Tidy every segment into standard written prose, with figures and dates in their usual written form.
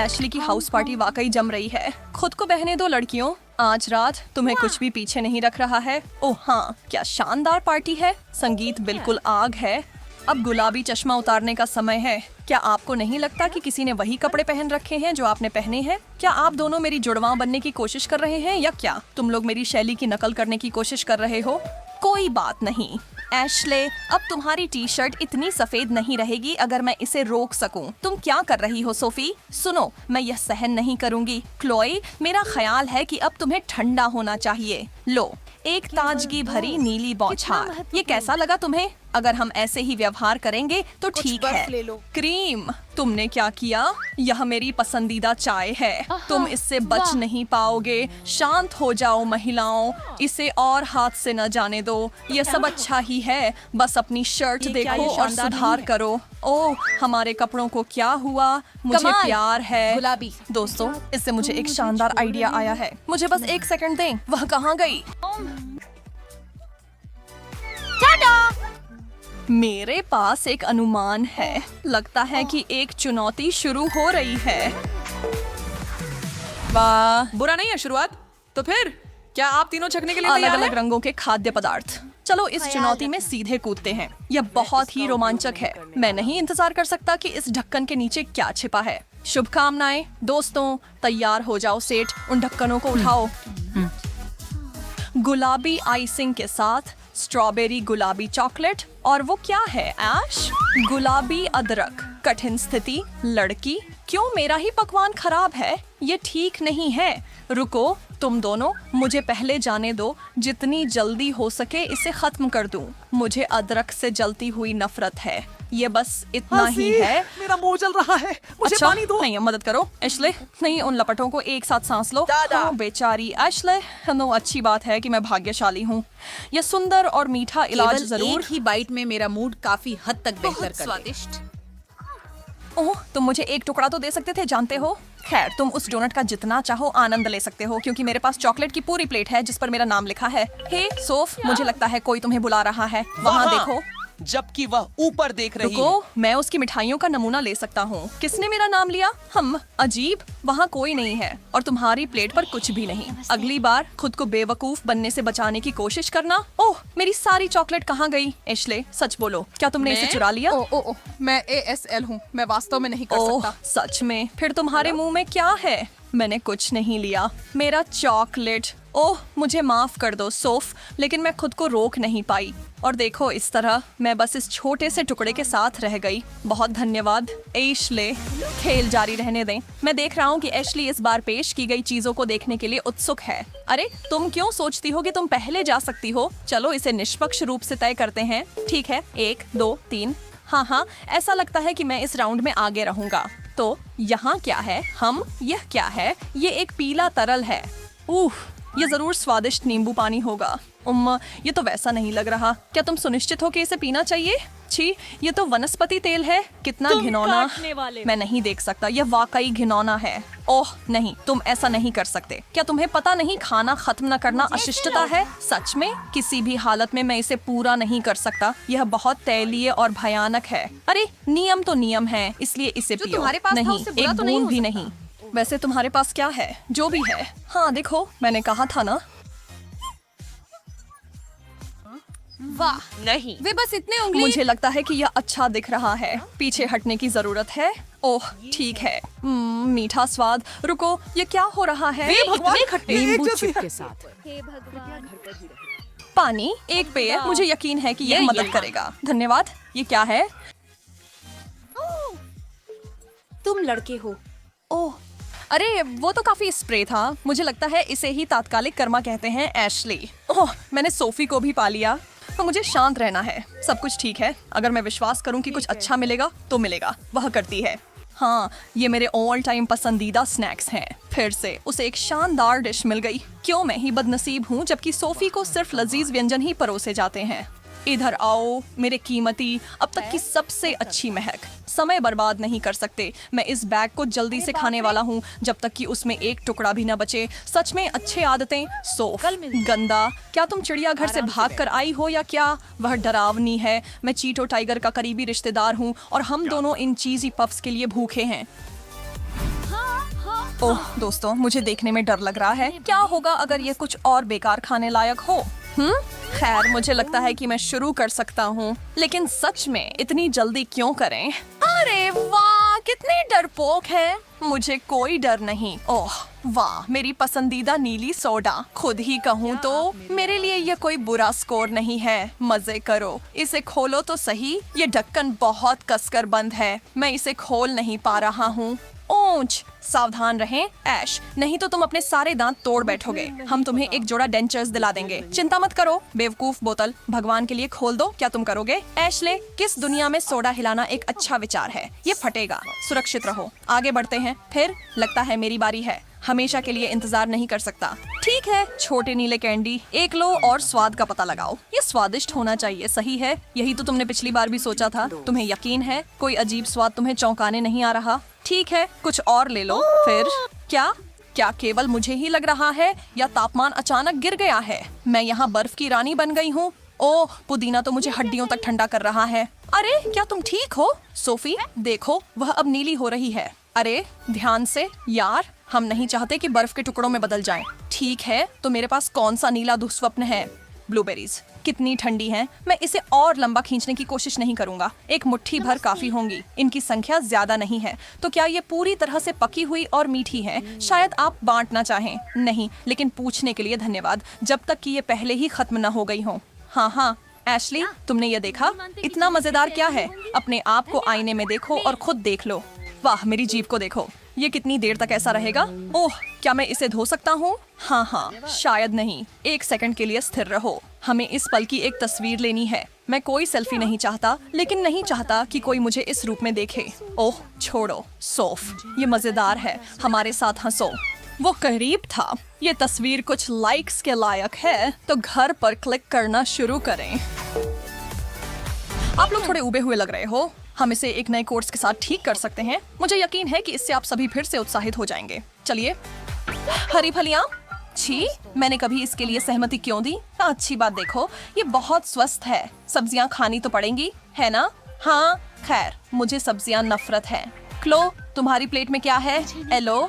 Ashley की house party वाकई जम रही है। खुद को बहने दो लड़कियों, आज रात तुम्हें कुछ भी पीछे नहीं रख रहा है। ओह हाँ, क्या शानदार पार्टी है। संगीत बिल्कुल आग है। अब गुलाबी चश्मा उतारने का समय है। क्या आपको नहीं लगता कि किसी ने वही कपड़े पहन रखे हैं जो आपने पहने हैं? क्या आप दोनों मेरी जुड़वां बनने की कोशिश कर रहे हैं या क्या तुम लोग मेरी शैली की नकल करने की कोशिश कर रहे हो? कोई बात नहीं एशले, अब तुम्हारी टी शर्ट इतनी सफेद नहीं रहेगी अगर मैं इसे रोक सकूं। तुम क्या कर रही हो सोफी? सुनो, मैं यह सहन नहीं करूंगी। क्लोई, मेरा ख्याल है कि अब तुम्हें ठंडा होना चाहिए। लो, एक ताजगी भरी नीली बौछार। ये कैसा लगा तुम्हें? अगर हम ऐसे ही व्यवहार करेंगे तो ठीक है। क्रीम, तुमने क्या किया? यह मेरी पसंदीदा चाय है। तुम इससे बच नहीं पाओगे। शांत हो जाओ महिलाओं, इसे और हाथ से न जाने दो। यह सब अच्छा ही है, बस अपनी शर्ट देखो और सुधार करो। ओह, हमारे कपड़ों को क्या हुआ? मुझे प्यार है। गुलाबी। दोस्तों, इससे मुझे एक शानदार आइडिया आया है। मुझे बस एक सेकंड दें। वह कहाँ गई? मेरे पास एक अनुमान है। लगता है कि एक चुनौती शुरू हो रही है। वाह, बुरा नहीं है शुरुआत। तो फिर क्या आप तीनों छकने के लिए अलग तैयार अलग हैं? रंगों के खाद्य पदार्थ। चलो इस चुनौती में सीधे कूदते हैं। यह बहुत ही रोमांचक है। मैं नहीं इंतजार कर सकता कि इस ढक्कन के नीचे क्या छिपा है। शुभकामनाएं दोस्तों, तैयार हो जाओ सेठ, उन ढक्कनों को उठाओ। गुलाबी आइसिंग के साथ स्ट्रॉबेरी गुलाबी चॉकलेट, और वो क्या है ऐश? गुलाबी अदरक। कठिन स्थिति लड़की, क्यों मेरा ही पकवान खराब है? ये ठीक नहीं है। रुको, तुम दोनों मुझे पहले जाने दो। जितनी जल्दी हो सके इसे खत्म कर दूं। मुझे अदरक से जलती हुई नफरत है। ये बस इतना ही है। मेरा मुंह जल रहा है, मुझे अच्छा, पानी दो। नहीं मदद करो एशले। नहीं, उन लपटों को एक साथ सांस लो। हाँ, बेचारी एशले। नो, अच्छी बात है कि मैं भाग्यशाली हूँ। यह सुंदर और मीठा इलाज केवल जरूर। एक ही बाइट में मेरा मूड काफी हद तक बेहतर कर दे। स्वादिष्ट। ओह, तुम मुझे एक टुकड़ा तो दे सकते थे, जानते हो। खैर, तुम उस डोनट का जितना चाहो आनंद ले सकते हो, क्योंकि मेरे पास चॉकलेट की पूरी प्लेट है जिस पर मेरा नाम लिखा है। हे सोफ, मुझे लगता है कोई तुम्हें बुला रहा है। वहाँ देखो। जबकि वह ऊपर देख रही है। रुको, मैं उसकी मिठाइयों का नमूना ले सकता हूँ। किसने मेरा नाम लिया? हम अजीब, वहाँ कोई नहीं है और तुम्हारी प्लेट पर कुछ भी नहीं। अगली बार खुद को बेवकूफ बनने से बचाने की कोशिश करना। ओह, मेरी सारी चॉकलेट कहाँ गई? एशले, सच बोलो, क्या तुमने इसे चुरा लिया? ओ, मैं ASL हूँ। मैं वास्तव में नहीं कर ओह, सकता। सच में? फिर तुम्हारे मुंह में क्या है? मैंने कुछ नहीं लिया। मेरा चॉकलेट। ओह, मुझे माफ कर दो सोफ, लेकिन मैं खुद को रोक नहीं पाई। और देखो, इस तरह मैं बस इस छोटे से टुकड़े के साथ रह गई। बहुत धन्यवाद एशले। खेल जारी रहने दें। मैं देख रहा हूँ कि एशली इस बार पेश की गई चीजों को देखने के लिए उत्सुक है। अरे, तुम क्यों सोचती हो कि तुम पहले जा सकती हो? चलो इसे निष्पक्ष रूप से तय करते हैं। ठीक है, 1 2 3। हाँ, ऐसा लगता है कि मैं इस राउंड में आगे रहूंगा। तो यहाँ क्या है? यह क्या है? ये एक पीला तरल है। ये जरूर स्वादिष्ट नींबू पानी होगा। ये तो वैसा नहीं लग रहा। क्या तुम सुनिश्चित हो कि इसे पीना चाहिए? छी, ये तो वनस्पति तेल है। कितना घिनौना। मैं नहीं देख सकता, यह वाकई घिनौना है। ओह नहीं, तुम ऐसा नहीं कर सकते। क्या तुम्हें पता नहीं खाना खत्म न करना अशिष्टता है? सच में किसी भी हालत में मैं इसे पूरा नहीं कर सकता। यह बहुत तैलीय और भयानक है। अरे, नियम तो नियम है, इसलिए इसे पियो। तुम्हारे पास था, नहीं, उससे बुरा एक तो नहीं बूंद हो भी सकता। नहीं। वैसे तुम्हारे पास क्या है? जो भी है। हाँ देखो, मैंने कहा था ना। वाह, नहीं। वे बस इतने उंगली। मुझे लगता है कि यह अच्छा दिख रहा है। पीछे हटने की जरूरत है। ओह ठीक है। मीठा स्वाद। रुको, ये क्या हो रहा है? भगवान, खट्टे ये एक नींबू जैसी चिप है। के साथ। पानी, एक पेय। मुझे यकीन है कि यह मदद करेगा। धन्यवाद। ये क्या है? तुम लड़के हो। ओह, अरे वो तो काफी स्प्रे था। मुझे लगता है इसे ही तात्कालिक कर्मा कहते हैं एशली। ओह, मैंने सोफी को भी पा लिया। तो मुझे शांत रहना है। सब कुछ ठीक है। अगर मैं विश्वास करूं कि कुछ अच्छा मिलेगा तो मिलेगा। वह करती है। हाँ, ये मेरे ऑल टाइम पसंदीदा स्नैक्स हैं। फिर से उसे एक शानदार डिश मिल गई। क्यों मैं ही बदनसीब हूँ जबकि सोफी को सिर्फ लजीज व्यंजन ही परोसे जाते हैं। इधर आओ मेरे कीमती, अब तक की सबसे अच्छी महक। समय बर्बाद नहीं कर सकते। मैं इस बैग को जल्दी से खाने वाला हूँ जब तक कि उसमें एक टुकड़ा भी न बचे। सच में अच्छे आदतें। सोफ, गंदा। क्या तुम चिड़ियाघर से भाग कर आई हो या क्या? वह डरावनी है। मैं चीटो टाइगर का करीबी रिश्तेदार हूँ और हम दोनों इन चीजी पफ्स के लिए भूखे हैं। ओह दोस्तों, मुझे देखने में डर लग रहा है। क्या होगा अगर ये कुछ और बेकार खाने लायक हो? खैर, मुझे लगता है कि मैं शुरू कर सकता हूँ, लेकिन सच में इतनी जल्दी क्यों करें? अरे वाह, कितने डरपोक हैं। मुझे कोई डर नहीं। ओह वाह, मेरी पसंदीदा नीली सोडा। खुद ही कहूँ तो मेरे लिए ये कोई बुरा स्कोर नहीं है। मजे करो। इसे खोलो तो सही। ये ढक्कन बहुत कसकर बंद है। मैं इसे खोल नहीं पा रहा हूँ। ओंच, सावधान रहें ऐश, नहीं तो तुम अपने सारे दांत तोड़ बैठोगे। हम तुम्हें एक जोड़ा डेंचर्स दिला देंगे। चिंता मत करो बेवकूफ बोतल, भगवान के लिए खोल दो। क्या तुम करोगे? ऐशले, किस दुनिया में सोडा हिलाना एक अच्छा विचार है? ये फटेगा। सुरक्षित रहो। आगे बढ़ते हैं। फिर लगता है मेरी बारी है। हमेशा के लिए इंतजार नहीं कर सकता। ठीक है, छोटे नीले कैंडी एक लो और स्वाद का पता लगाओ। ये स्वादिष्ट होना चाहिए, सही है। यही तो तुमने पिछली बार भी सोचा था। तुम्हें यकीन है कोई अजीब स्वाद तुम्हें चौंकाने नहीं आ रहा? ठीक है, कुछ और ले लो। फिर क्या केवल मुझे ही लग रहा है या तापमान अचानक गिर गया है? मैं यहाँ बर्फ की रानी बन गई हूँ। ओह, पुदीना तो मुझे हड्डियों तक ठंडा कर रहा है। अरे क्या तुम ठीक हो? सोफी देखो, वह अब नीली हो रही है। अरे ध्यान से यार, हम नहीं चाहते कि बर्फ के टुकड़ों में बदल जाएं। ठीक है, तो मेरे पास कौन सा नीला दुस्वप्न है? ब्लूबेरीज कितनी ठंडी हैं। मैं इसे और लंबा खींचने की कोशिश नहीं करूंगा। एक मुट्ठी भर काफी होंगी। इनकी संख्या ज्यादा नहीं है। तो क्या ये पूरी तरह से पकी हुई और मीठी है? शायद आप बांटना चाहें। नहीं, लेकिन पूछने के लिए धन्यवाद, जब तक कि ये पहले ही खत्म न हो गई हो। हाँ, एशली, तुमने ये देखा? इतना मजेदार क्या है? अपने आप को आईने में देखो और खुद देख लो। वाह, मेरी जीभ को देखो। ये कितनी देर तक ऐसा रहेगा? ओह, क्या मैं इसे धो सकता हूँ? हाँ, शायद नहीं। एक सेकंड के लिए स्थिर रहो। हमें इस पल की एक तस्वीर लेनी है। मैं कोई सेल्फी नहीं चाहता, लेकिन नहीं चाहता कि कोई मुझे इस रूप में देखे। ओह छोड़ो सोफ, ये मजेदार है। हमारे साथ हंसो। वो करीब था। ये तस्वीर कुछ लाइक्स के लायक है, तो घर पर क्लिक करना शुरू करें। आप लोग थोड़े उबे हुए लग रहे हो। हम इसे एक नए कोर्स के साथ ठीक कर सकते हैं। मुझे यकीन है कि इससे आप सभी फिर से उत्साहित हो जाएंगे। चलिए। हरी फलियां, छी, मैंने कभी इसके लिए सहमति क्यों दी? अच्छी बात देखो, ये बहुत स्वस्थ है। सब्जियां खानी तो पड़ेंगी, है ना? हाँ, खैर, मुझे सब्जियां नफरत है। क्लो, तुम्हारी प्लेट में क्या है? एलो,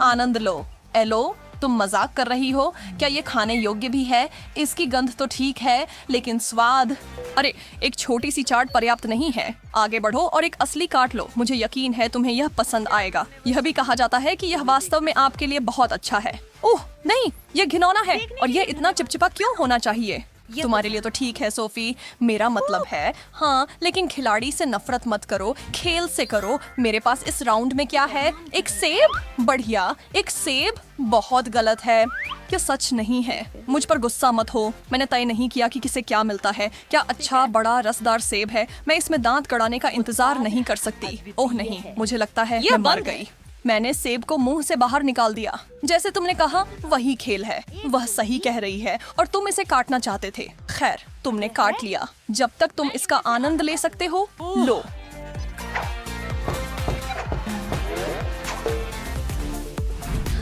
आनंद लो। एलो, तुम मजाक कर रही हो? क्या ये खाने योग्य भी है? इसकी गंध तो ठीक है, लेकिन स्वाद। अरे, एक छोटी सी चाट पर्याप्त नहीं है। आगे बढ़ो और एक असली काट लो। मुझे यकीन है तुम्हें यह पसंद आएगा। यह भी कहा जाता है कि यह वास्तव में आपके लिए बहुत अच्छा है। ओह नहीं, यह घिनौना है। और यह इतना चिपचिपा क्यों होना चाहिए? तुम्हारे लिए तो ठीक है सोफी, मेरा मतलब है। हाँ, लेकिन खिलाड़ी से नफरत मत करो, खेल से करो। मेरे पास इस राउंड में क्या है? एक सेब? बढ़िया, एक सेब? बहुत गलत है। क्या सच नहीं है? मुझ पर गुस्सा मत हो। मैंने तय नहीं किया कि किसे क्या मिलता है। क्या अच्छा बड़ा रसदार सेब है? मैं इसमें दांत कड़ाने का इंतजार नहीं कर सकती। ओह नहीं, मुझे लगता है मैं मर गई। मैंने सेब को मुंह से बाहर निकाल दिया। जैसे तुमने कहा, वही खेल है। वह सही कह रही है और तुम इसे काटना चाहते थे। खैर, तुमने काट लिया। जब तक तुम इसका आनंद ले सकते हो, लो।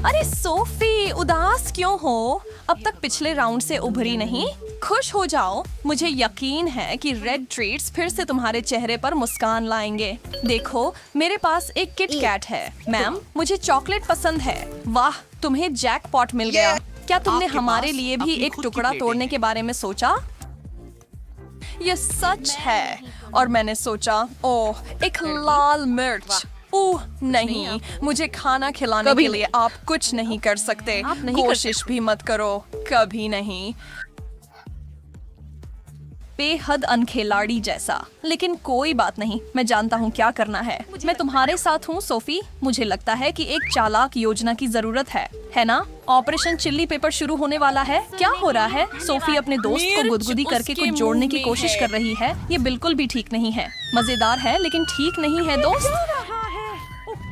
अरे सोफी, उदास क्यों हो? अब तक पिछले राउंड से उभरी नहीं। खुश हो जाओ। मुझे यकीन है कि रेड ट्रीट्स फिर से तुम्हारे चेहरे पर मुस्कान लाएंगे। देखो, मेरे पास एक किट कैट है। मैम, मुझे चॉकलेट पसंद है। वाह, तुम्हें जैकपॉट मिल गया। क्या तुमने हमारे लिए भी एक टुकड़ा तोड़ने के बारे में सोचा? ये सच है। और मैंने सोचा, ओह, एक लाल मिर्च। ओह नहीं, मुझे खाना खिलाने के लिए आप कुछ नहीं कर सकते। कोशिश भी मत करो, कभी नहीं। बेहद अनखिलाड़ी जैसा, लेकिन कोई बात नहीं, मैं जानता हूँ क्या करना है। मैं तुम्हारे साथ हूँ सोफी। मुझे लगता है कि एक चालाक योजना की जरूरत है ना? ऑपरेशन चिल्ली पेपर शुरू होने वाला है। क्या हो रहा है? सोफी अपने दोस्त को गुदगुदी करके कुछ जोड़ने की कोशिश कर रही है। ये बिल्कुल भी ठीक नहीं है। मजेदार है, लेकिन ठीक नहीं है दोस्त।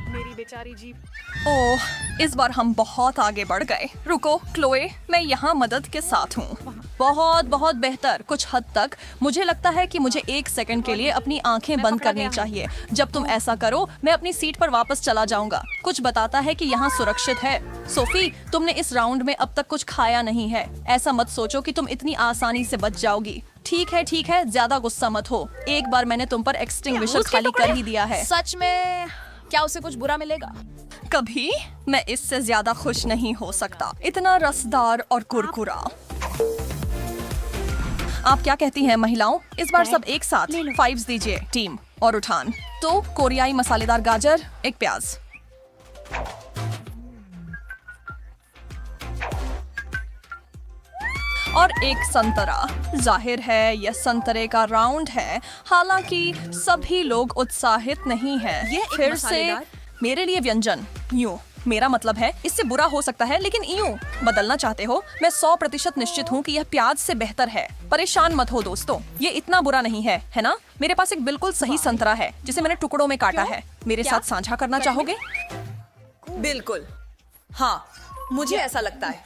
मेरी बेचारी जीभ। ओह, इस बार हम बहुत आगे बढ़ गए। रुको क्लोए, मैं यहाँ मदद के साथ हूँ। बहुत बहुत बेहतर, कुछ हद तक। मुझे लगता है कि मुझे एक सेकंड के लिए अपनी आंखें बंद करनी चाहिए। जब तुम ऐसा करो, मैं अपनी सीट पर वापस चला जाऊंगा। कुछ बताता है कि यहाँ सुरक्षित है। सोफी, तुमने इस राउंड में अब तक कुछ खाया नहीं है। ऐसा मत सोचो कि तुम इतनी आसानी से बच जाओगी। ठीक है, ज्यादा गुस्सा मत हो। एक बार मैंने तुम पर एक्सटिंग्विशर खाली कर ही दिया है। सच में क्या उसे कुछ बुरा मिलेगा? कभी मैं इससे ज्यादा खुश नहीं हो सकता। इतना रसदार और कुरकुरा। आप क्या कहती हैं महिलाओं? इस बार सब एक साथ 5 दीजिए टीम। और उठान। तो कोरियाई मसालेदार गाजर, एक प्याज, और एक संतरा। जाहिर है यह संतरे का राउंड है, हालांकि सभी लोग उत्साहित नहीं हैं। ये एक फिर से मसालेदार- मेरे लिए व्यंजन यूं। मेरा मतलब है इससे बुरा हो सकता है, लेकिन यूं बदलना चाहते हो। मैं 100% निश्चित हूँ कि यह प्याज से बेहतर है। परेशान मत हो दोस्तों, ये इतना बुरा नहीं है ना? मेरे पास एक बिल्कुल सही संतरा है जिसे मैंने टुकड़ों में काटा है। मेरे साथ साझा करना चाहोगे? बिल्कुल। हाँ, मुझे ऐसा लगता है।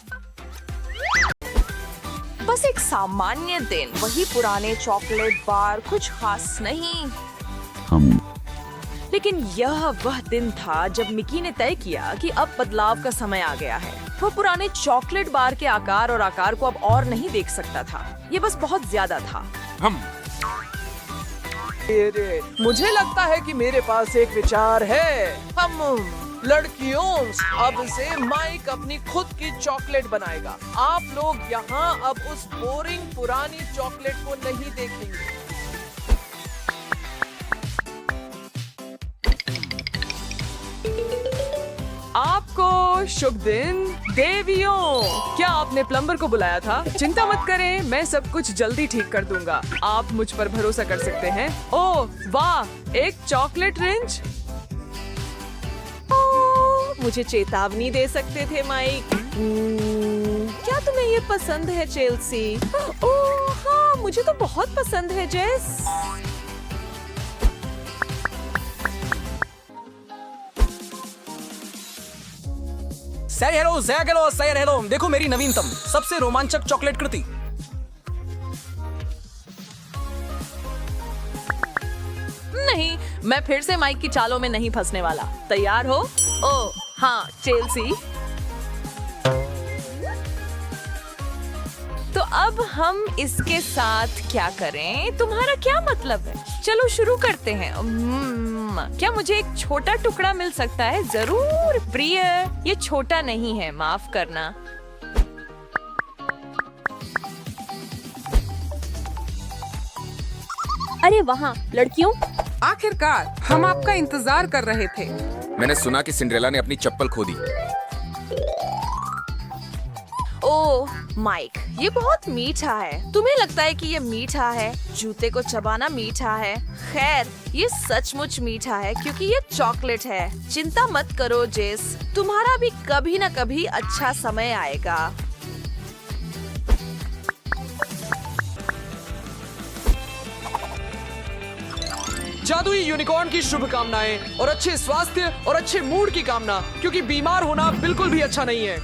बस एक सामान्य दिन, वही पुराने चॉकलेट बार, कुछ खास नहीं। लेकिन यह वह दिन था जब मिकी ने तय किया कि अब बदलाव का समय आ गया है। वो पुराने चॉकलेट बार के आकार और आकार को अब और नहीं देख सकता था। ये बस बहुत ज्यादा था। मुझे लगता है कि मेरे पास एक विचार है। हम लड़कियों, अब से माइक अपनी खुद की चॉकलेट बनाएगा। आप लोग यहाँ अब उस बोरिंग पुरानी चॉकलेट को नहीं देखेंगे। आपको शुभ दिन देवियों। क्या आपने प्लम्बर को बुलाया था? चिंता मत करें, मैं सब कुछ जल्दी ठीक कर दूंगा। आप मुझ पर भरोसा कर सकते हैं। ओह वाह, एक चॉकलेट रिंच। मुझे चेतावनी दे सकते थे माइक। क्या तुम्हें ये पसंद है चेल्सी? ओह हाँ, मुझे तो बहुत पसंद है जेस। say hello। देखो मेरी नवीनतम सबसे रोमांचक चॉकलेट कृति। नहीं, मैं फिर से माइक की चालों में नहीं फंसने वाला। तैयार हो? ओह हाँ, चेल्सी। तो अब हम इसके साथ क्या करें? तुम्हारा क्या मतलब है? चलो शुरू करते हैं। क्या मुझे एक छोटा टुकड़ा मिल सकता है? जरूर प्रिय, ये छोटा नहीं है, माफ करना। अरे वहाँ लड़कियों, आखिरकार हम आपका इंतजार कर रहे थे। मैंने सुना कि सिंड्रेला ने अपनी चप्पल खो दी। ओह माइक, ये बहुत मीठा है। तुम्हें लगता है कि ये मीठा है? जूते को चबाना मीठा है? खैर, ये सचमुच मीठा है क्योंकि ये चॉकलेट है। चिंता मत करो जेस, तुम्हारा भी कभी न कभी अच्छा समय आएगा। जादुई यूनिकॉर्न की शुभकामनाएं और अच्छे स्वास्थ्य और अच्छे मूड की कामना, क्योंकि बीमार होना बिल्कुल भी अच्छा नहीं है।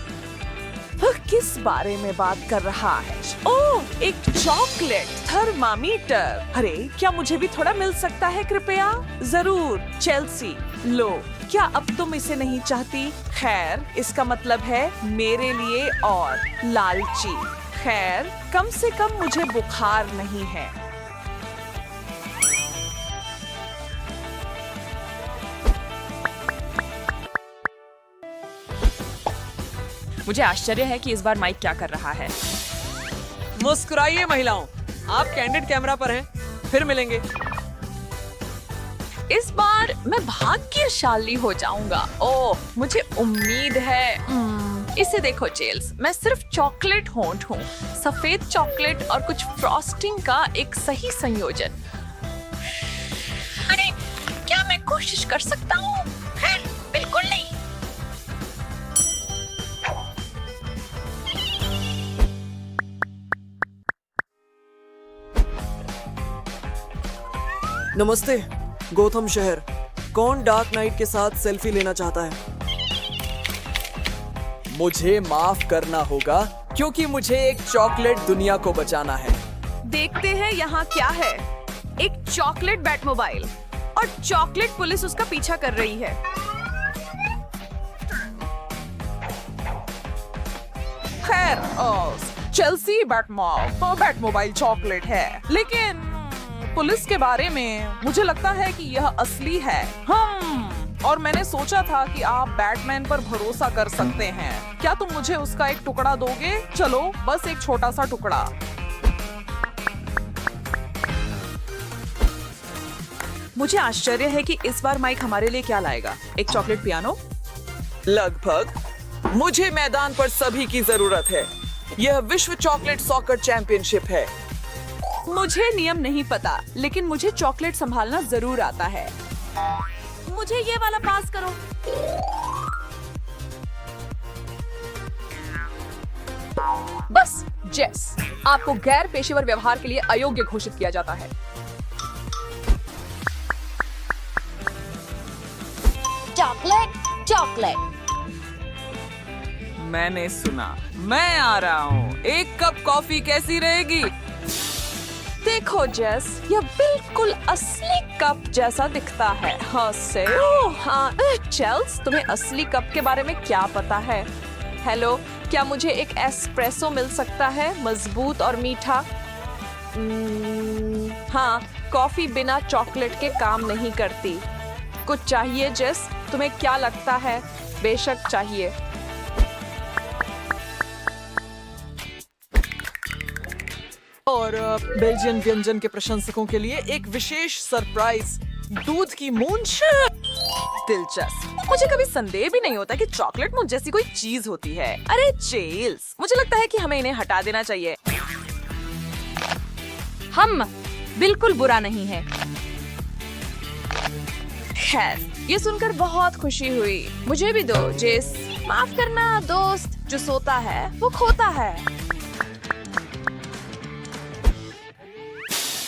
वह किस बारे में बात कर रहा है? ओह, एक चॉकलेट थर्मामीटर। अरे, क्या मुझे भी थोड़ा मिल सकता है कृपया? जरूर चेल्सी, लो। क्या अब तुम इसे नहीं चाहती? खैर, इसका मतलब है मेरे लिए और लालची। खैर, कम से कम मुझे बुखार नहीं है। मुझे आश्चर्य है कि इस बार माइक क्या कर रहा है। मुस्कुराइए महिलाओं, आप कैंडिड कैमरा पर हैं। फिर मिलेंगे। इस बार मैं भाग्यशाली हो जाऊंगा। ओह, मुझे उम्मीद है। इसे देखो चेल्स, मैं सिर्फ चॉकलेट होंठ हूँ। सफेद चॉकलेट और कुछ फ्रॉस्टिंग का एक सही संयोजन। अरे, क्या मैं कोशिश कर सकता हूँ? बिल्कुल नहीं। नमस्ते गौतम शहर। कौन डार्क नाइट के साथ सेल्फी लेना चाहता है? मुझे माफ करना होगा क्योंकि मुझे एक चॉकलेट दुनिया को बचाना है। देखते हैं यहाँ क्या है। एक चॉकलेट बैटमोबाइल और चॉकलेट पुलिस उसका पीछा कर रही है। खैर, चेल्सी बैटमोबाइल चॉकलेट है, लेकिन पुलिस के बारे में मुझे लगता है कि यह असली है। और मैंने सोचा था कि आप बैटमैन पर भरोसा कर सकते हैं। क्या तुम मुझे उसका एक टुकड़ा दोगे? चलो, बस एक छोटा सा टुकड़ा। मुझे आश्चर्य है कि इस बार माइक हमारे लिए क्या लाएगा। एक चॉकलेट पियानो? लगभग। मुझे मैदान पर सभी की जरूरत है। यह विश्व चॉकलेट सॉकर चैंपियनशिप है। मुझे नियम नहीं पता, लेकिन मुझे चॉकलेट संभालना जरूर आता है। मुझे ये वाला पास करो। बस जेस, आपको गैर पेशेवर व्यवहार के लिए अयोग्य घोषित किया जाता है। Chocolate chocolate. मैंने सुना। मैं आ रहा हूँ। एक कप कॉफी कैसी रहेगी? देखो जेस, यह बिल्कुल असली कप जैसा दिखता है। हाँ से। ओह हाँ, चेल्स, तुम्हें असली कप के बारे में क्या पता है? हेलो, क्या मुझे एक एस्प्रेसो मिल सकता है, मजबूत और मीठा? हाँ, कॉफी बिना चॉकलेट के काम नहीं करती। कुछ चाहिए जेस? तुम्हें क्या लगता है? बेशक चाहिए। और बेल्जियन व्यंजन के प्रशंसकों के लिए एक विशेष सरप्राइज, दूध की मूंछ। दिलचस्प। मुझे कभी संदेह भी नहीं होता कि चॉकलेट मूंछ जैसी कोई चीज होती है। अरे चेल्स, मुझे लगता है कि हमें इन्हें हटा देना चाहिए। हम बिल्कुल बुरा नहीं है। खैर, ये सुनकर बहुत खुशी हुई। मुझे भी दो जेस। माफ करना दोस्त, जो सोता है वो खोता है।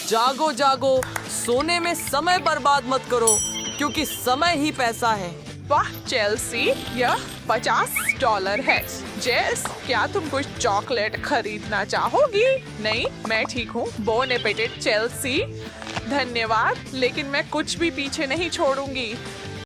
जागो जागो, सोने में समय बर्बाद मत करो, क्योंकि समय ही पैसा है। वाह चेल्सी, यह $50 है। जेस, क्या तुम कुछ चॉकलेट खरीदना चाहोगी? नहीं, मैं ठीक हूँ। Bone appétit Chelsea. धन्यवाद, लेकिन मैं कुछ भी पीछे नहीं छोड़ूंगी।